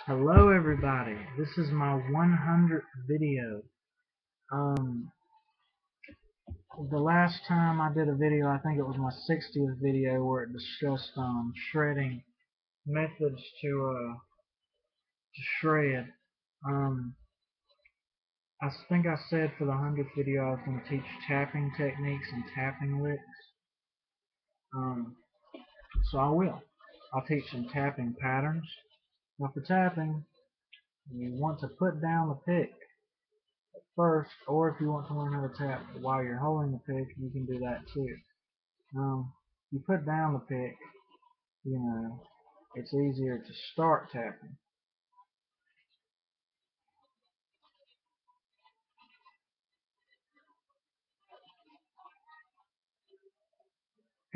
Hello everybody, this is my 100th video. Um, the last time I did a video, I think it was my 60th video where it discussed shredding methods to shred. Um, I think I said for the 100th video I was going to teach tapping techniques and tapping licks. Um, so I will. I'll teach some tapping patterns. Now for tapping, you want to put down the pick first, or if you want to learn how to tap while you're holding the pick, you can do that too. You put down the pick, it's easier to start tapping.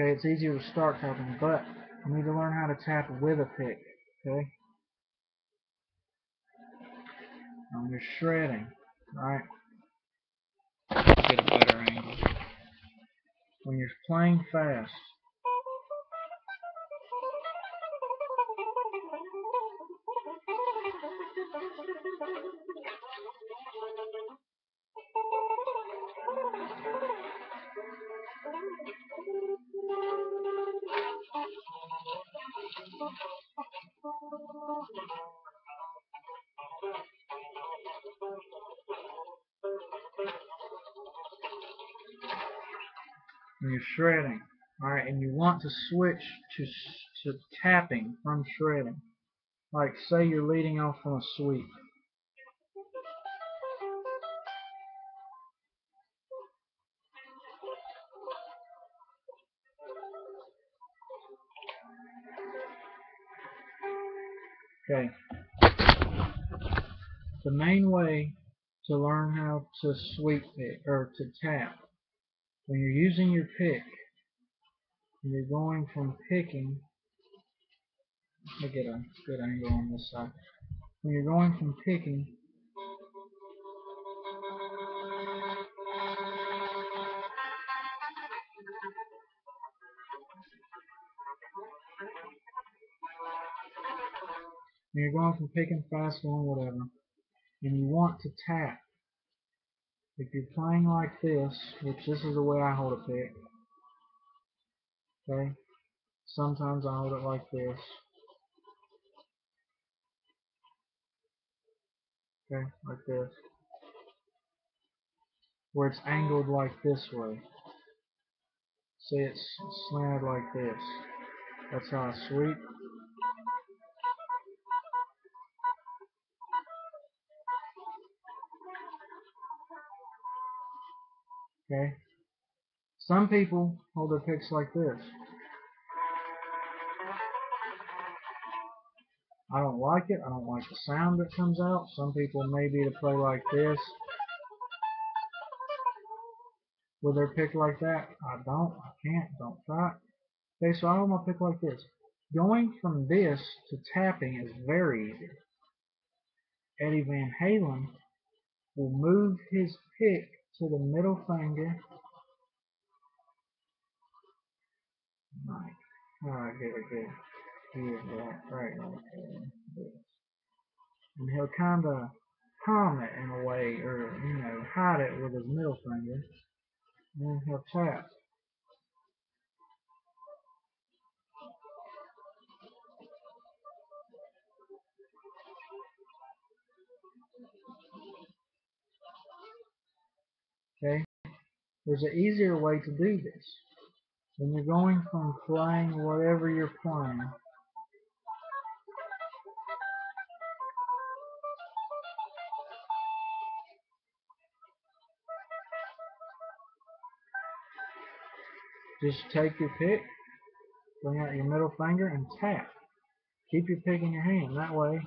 Okay, it's easier to start tapping, but you need to learn how to tap with a pick. Okay, you're shredding, right? Get a better angle. When you're playing fast, when you're shredding, all right, and you want to switch to tapping from shredding. Like say you're leading off from a sweep. Okay. The main way to learn how to sweep pick or to tap, when you're using your pick and you're going from picking, let me get a good angle on this side. When you're going from picking, fast going whatever, and you want to tap. If you're playing like this, which this is the way I hold a pick, okay? Sometimes I hold it like this, okay, like this, where it's angled like this way. See, it's slanted like this. That's how I sweep. Okay. Some people hold their picks like this. I don't like it. I don't like the sound that comes out. Some people maybe to play like this with their pick like that. I don't. I can't. Don't try it. Okay, so I hold my pick like this. Going from this to tapping is very easy. Eddie Van Halen will move his pick to the middle finger. Like, how do I get a good view of that? Right there. And he'll kind of hum it in a way, or hide it with his middle finger, and then he'll tap. Okay, there's an easier way to do this. When you're going from playing whatever you're playing, just take your pick, bring out your middle finger, and tap. Keep your pick in your hand. That way,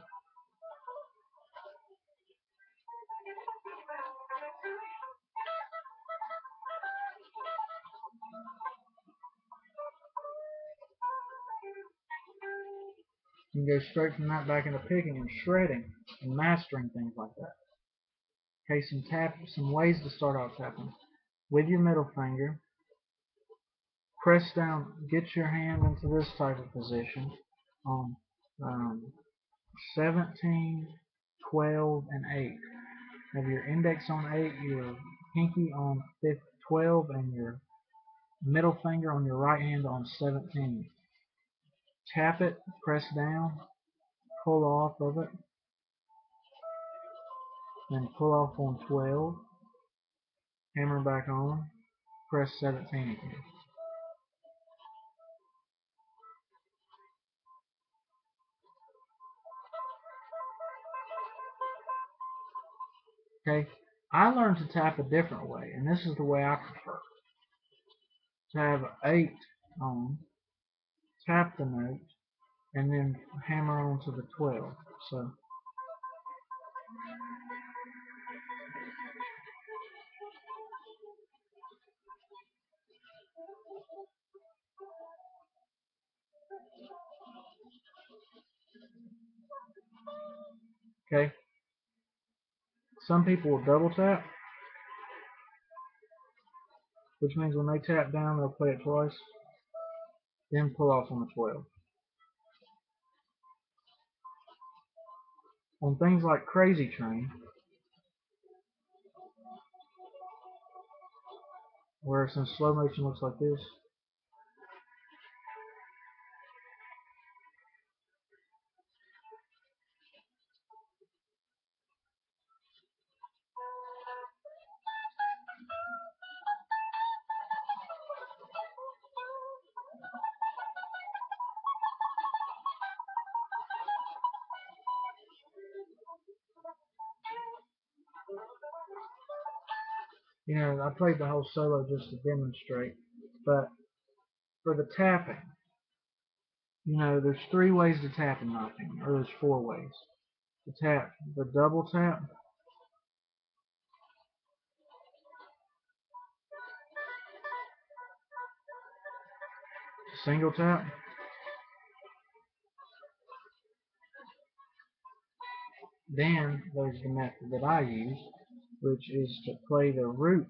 you can go straight from that back into picking and shredding and mastering things like that. Okay, some ways to start out tapping. With your middle finger, press down, get your hand into this type of position. Um, um, 17, 12, and 8. Have your index on 8, your pinky on 12, and your middle finger on your right hand on 17. Tap it, press down, pull off of it, then pull off on 12, hammer back on, press 17 again. Okay, I learned to tap a different way, and this is the way I prefer. To have 8 on, tap the note, and then hammer on to the 12. So, okay, some people will double tap, which means when they tap down, they'll play it twice, then pull off on the 12. On things like Crazy Train, where it's in slow motion looks like this, you know, I played the whole solo just to demonstrate, but for the tapping, you know, there's 3 ways to tap in my opinion, or there's 4 ways. To tap, the double tap, single tap, then there's the method that I use, which is to play the root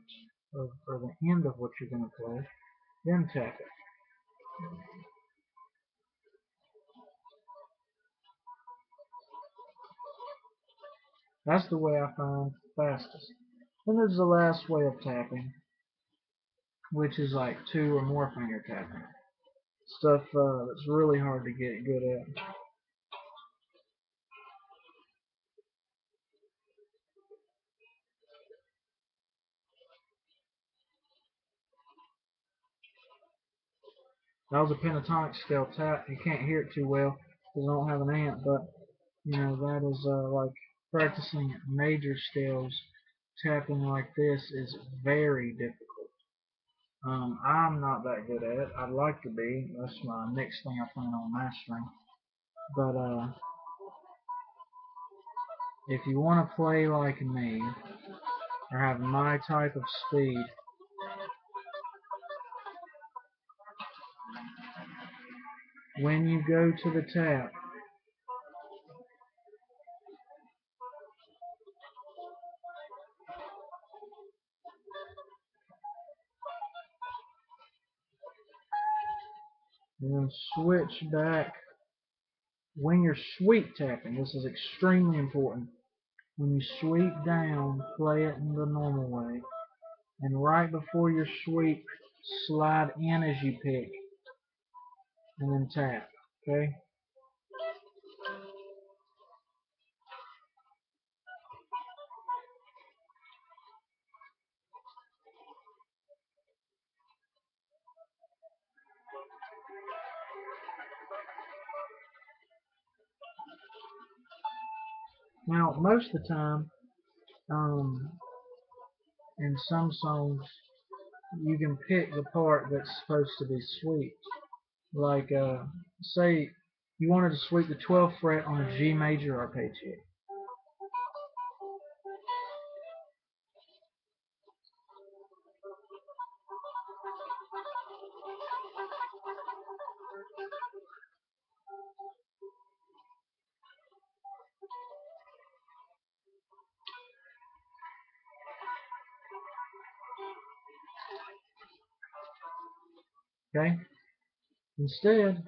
of, or the end of what you're going to play, then tap it. That's the way I find fastest. Then there's the last way of tapping, which is like 2 or more finger tapping. Stuff that's really hard to get good at. That was a pentatonic scale tap. You can't hear it too well because I don't have an amp, but you know that is like practicing major scales. Tapping like this is very difficult. I'm not that good at it. I'd like to be. That's my next thing I plan on mastering. But if you want to play like me or have my type of speed, when you go to the tap, and then switch back. When you're sweep tapping, this is extremely important. When you sweep down, play it in the normal way. And right before your sweep, slide in as you pick, and then tap. Okay? Now, most of the time, in some songs, you can pick the part that's supposed to be swept. Like, say you wanted to sweep the 12th fret on a G major arpeggio. Okay? Instead,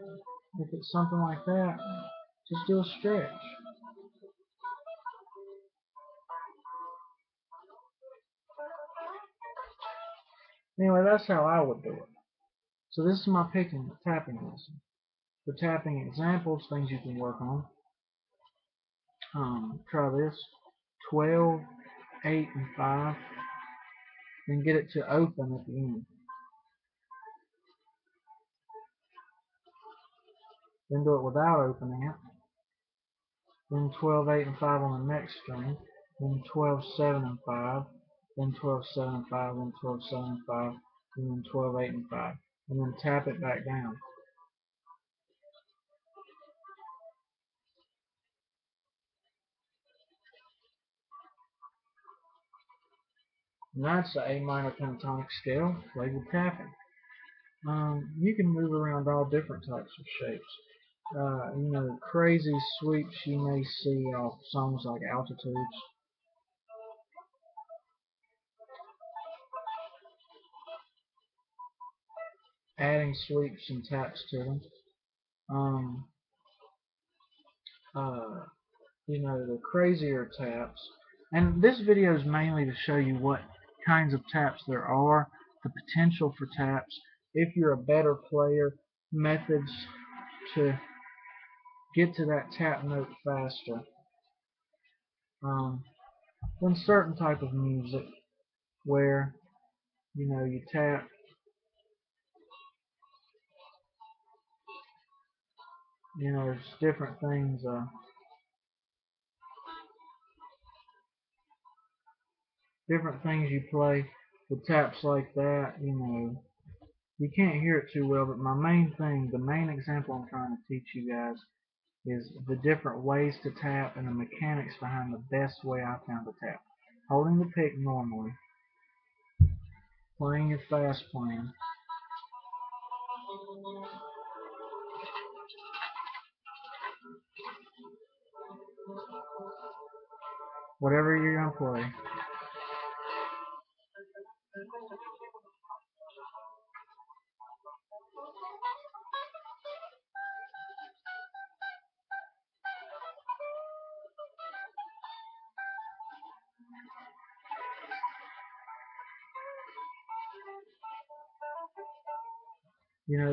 if it's something like that, just do a stretch. Anyway, that's how I would do it. So this is my picking tapping lesson. For tapping examples, things you can work on. Try this: 12, 8, and 5. Then get it to open at the end. Then do it without opening it. Then 12, 8, and 5 on the next string. Then 12, 7, and 5. Then 12, 7, and 5. Then 12, 7, and 5. And then 12, 8, and 5. And then tap it back down. And that's the A minor pentatonic scale played with tapping. You can move around all different types of shapes. Crazy sweeps you may see off songs like Altitudes. Adding sweeps and taps to them. Um, the crazier taps. And this video is mainly to show you what kinds of taps there are, the potential for taps, if you're a better player, methods to get to that tap note faster. Then certain type of music where you tap, there's different things you play with taps like that. You can't hear it too well, but the main example I'm trying to teach you guys is the different ways to tap and the mechanics behind the best way I found to tap. Holding the pick normally, playing your fast playing, whatever you're going to play.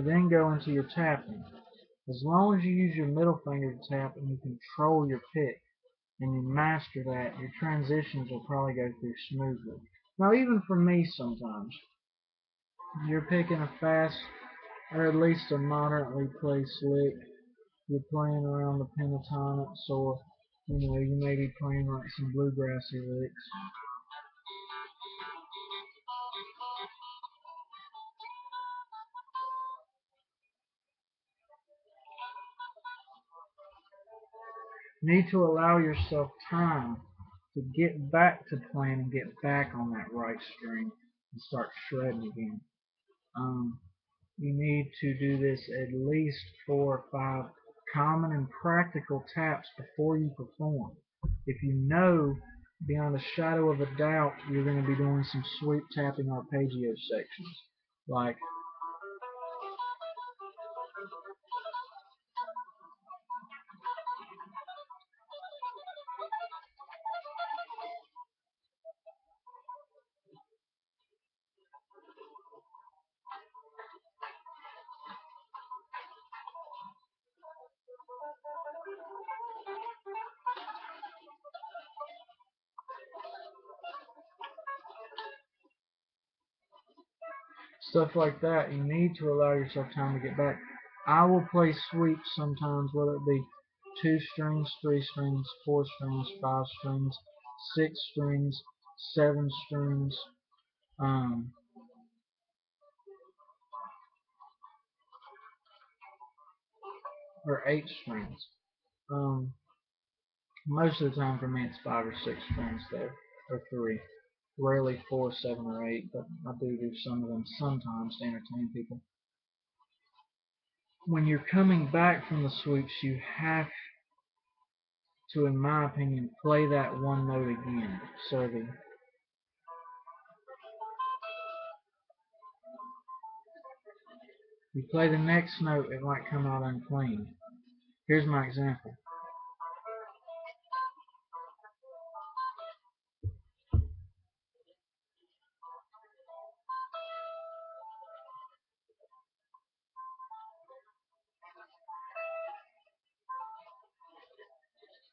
Then go into your tapping. As long as you use your middle finger to tap and you control your pick and you master that, your transitions will probably go through smoothly. Now, even for me sometimes, you're picking a fast or at least a moderately played lick, you're playing around the pentatonics, or you may be playing like some bluegrassy licks. You need to allow yourself time to get back to playing and get back on that right string and start shredding again. You need to do this at least 4 or 5 common and practical taps before you perform. If you know beyond a shadow of a doubt you're going to be doing some sweep tapping arpeggio sections, like stuff like that, you need to allow yourself time to get back. I will play sweeps sometimes, whether it be 2 strings, 3 strings, 4 strings, 5 strings, 6 strings, 7 strings, or 8 strings. Most of the time for me it's 5 or 6 strings though, or 3. Rarely 4, 7, or 8, but I do some of them sometimes to entertain people. When you're coming back from the sweeps, you have to, in my opinion, play that one note again. So you play the next note, it might come out unclean. Here's my example.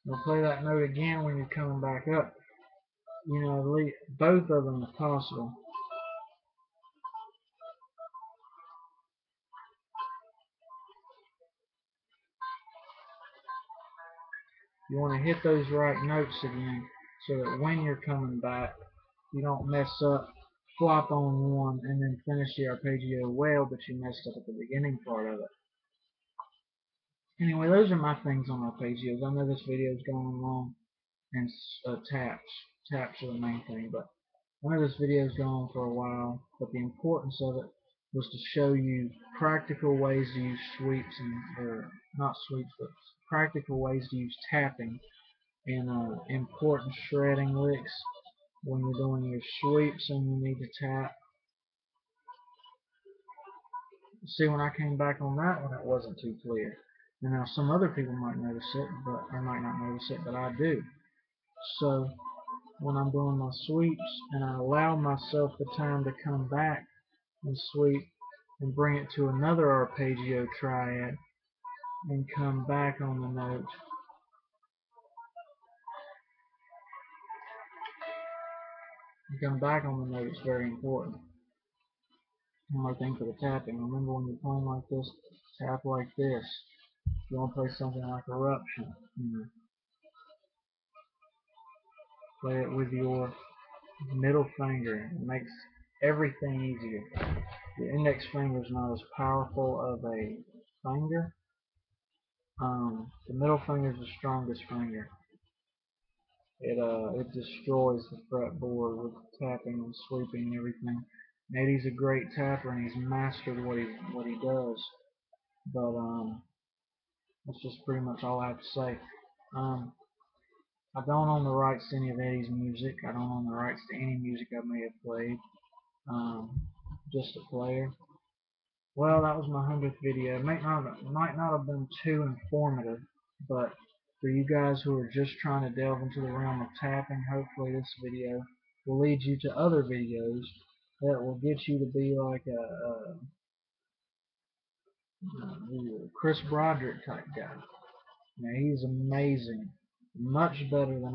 We'll play that note again when you're coming back up. You know, both of them if possible. You want to hit those right notes again so that when you're coming back, you don't mess up, flop on one, and then finish the arpeggio well, but you messed up at the beginning part of it. Anyway, those are my things on arpeggios. I know this video is going long, and taps. Taps are the main thing, but I know this video is going on for a while, but the importance of it was to show you practical ways to use sweeps, or not sweeps, but practical ways to use tapping in important shredding licks when you're doing your sweeps and you need to tap. See, when I came back on that one, it wasn't too clear. And now some other people might notice it, but I might not notice it, but I do. So when I'm doing my sweeps and I allow myself the time to come back and sweep and bring it to another arpeggio triad and come back on the note, and come back on the note is very important. One more thing for the tapping. Remember when you're playing like this, tap like this. If you want to play something like Eruption, play it with your middle finger. It makes everything easier. The index finger is not as powerful of a finger. The middle finger is the strongest finger. It destroys the fretboard with tapping and sweeping and everything. Eddie's a great tapper and he's mastered what he does. But that's just pretty much all I have to say. I don't own the rights to any of Eddie's music. I don't own the rights to any music I may have played. Just a player. Well, that was my 100th video. It might not have been too informative, but for you guys who are just trying to delve into the realm of tapping, hopefully this video will lead you to other videos that will get you to be like a Chris Broderick type guy. Now, he's amazing. Much better than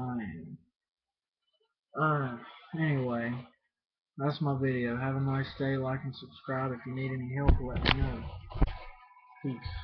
I am. Anyway, that's my video. Have a nice day. Like and subscribe. If you need any help, let me know. Peace.